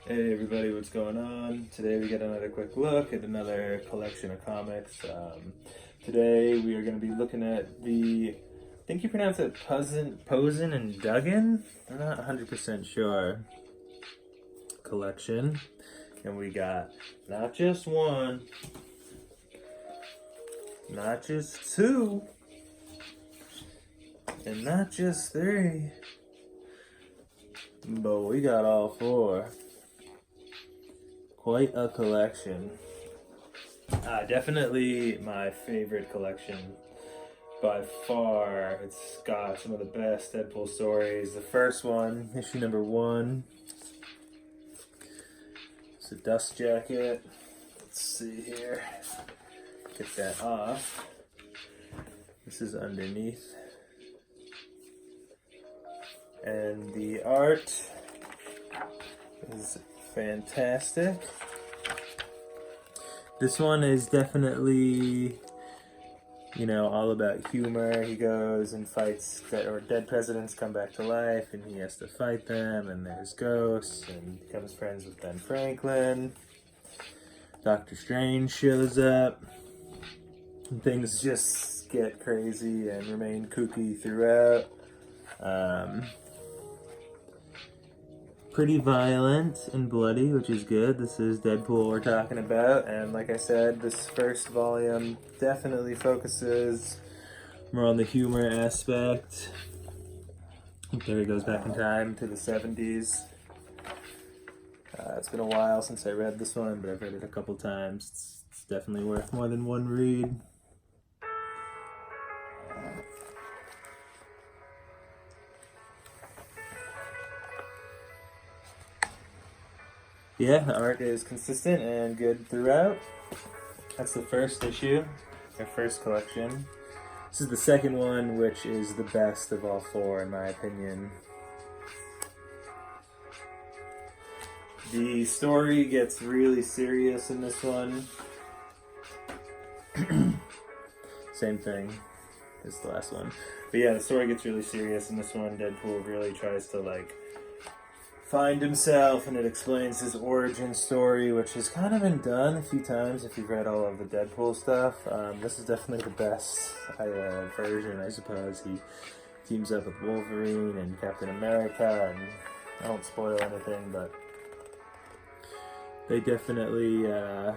Hey everybody, what's going on? Today we get another quick look at another collection of comics. Today we are going to be looking at I think you pronounce it posehn and duggan? I'm not 100% sure. Collection. And we got not just one, not just two, and not just three, but we got all four. Quite a collection. Definitely my favorite collection by far. It's got some of the best Deadpool stories. The first one, issue number 1, it's a dust jacket. Let's see here. Get that off. This is underneath. And the art is fantastic. This one is definitely, all about humor. He goes and fights dead presidents come back to life, and he has to fight them, and there's ghosts, and becomes friends with Ben Franklin. Doctor Strange shows up, and things just get crazy and remain kooky throughout. Pretty violent and bloody, which is good. This is Deadpool we're talking about, and like I said, this first volume definitely focuses more on the humor aspect. There he goes back in time to the 70s. It's been a while since I read this one, but I've read it a couple times. It's definitely worth more than one read. Yeah, the art is consistent and good throughout. That's the first issue, our first collection. This is the second one, which is the best of all four, in my opinion. The story gets really serious in this one. Same thing as the last one. But yeah, the story gets really serious in this one. Deadpool really tries to, find himself, and it explains his origin story, which has kind of been done a few times if you've read all of the Deadpool stuff. This is definitely the best version, I suppose. He teams up with Wolverine and Captain America, and I won't spoil anything, but they definitely, I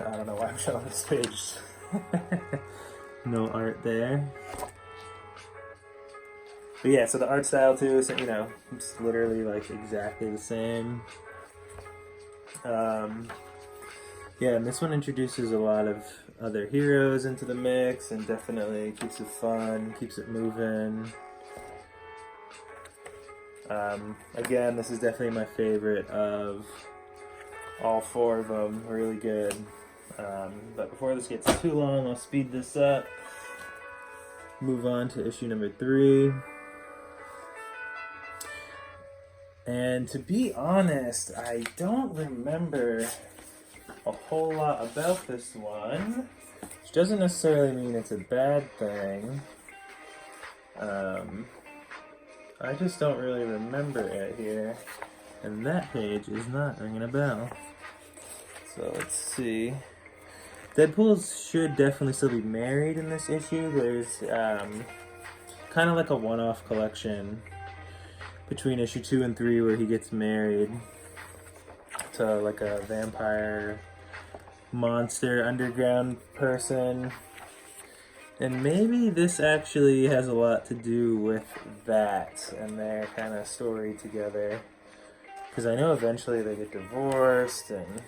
don't know why I'm showing this page. No art there. But yeah, so the art style too is, it's literally exactly the same. Yeah, and this one introduces a lot of other heroes into the mix, and definitely keeps it fun, keeps it moving. Again, this is definitely my favorite of all four of them. Really good. But before this gets too long, I'll speed this up. Move on to issue number 3. And to be honest, I don't remember a whole lot about this one, which doesn't necessarily mean it's a bad thing. I just don't really remember it here, and that page is not ringing a bell. So let's see. Deadpool should definitely still be married in this issue. There's kind of like a one-off collection between issue 2 and 3 where he gets married to a vampire monster underground person, and maybe this actually has a lot to do with that and their kind of story together, because I know eventually they get divorced and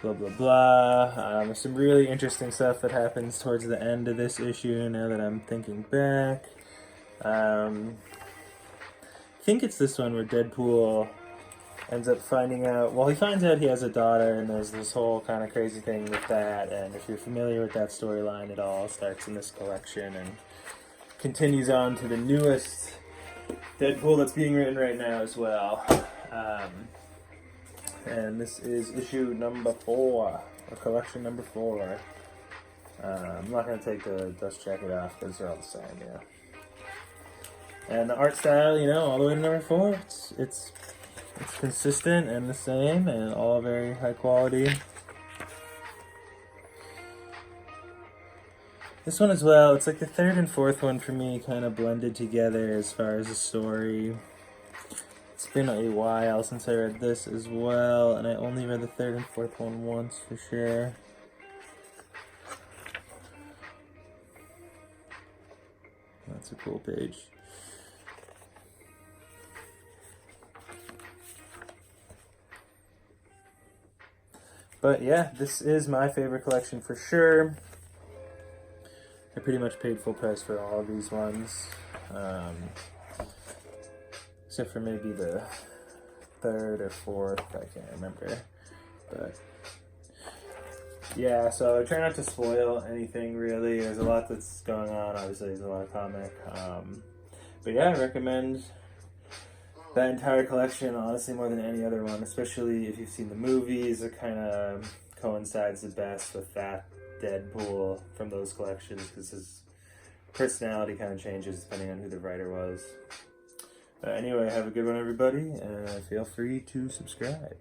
blah blah blah. There's some really interesting stuff that happens towards the end of this issue now that I'm thinking back. I think it's this one where Deadpool ends up finding out, he finds out he has a daughter, and there's this whole kind of crazy thing with that, and if you're familiar with that storyline, it all starts in this collection and continues on to the newest Deadpool that's being written right now as well. And this is issue number 4, or collection number 4. I'm not going to take the dust jacket off because they're all the same, And the art style, all the way to number 4, it's It's consistent and the same and all very high quality. This one as well, it's like the third and fourth one for me kind of blended together as far as the story. It's been a while since I read this as well, and I only read the third and fourth one once for sure. That's a cool page. But yeah, this is my favorite collection for sure. I pretty much paid full price for all of these ones. Except for maybe the third or fourth, I can't remember. But yeah, so I try not to spoil anything really. There's a lot that's going on, obviously there's a lot of comic. But yeah, I recommend that entire collection, honestly, more than any other one, especially if you've seen the movies. It kind of coincides the best with that Deadpool from those collections, because his personality kind of changes depending on who the writer was. Anyway, have a good one, everybody, and feel free to subscribe.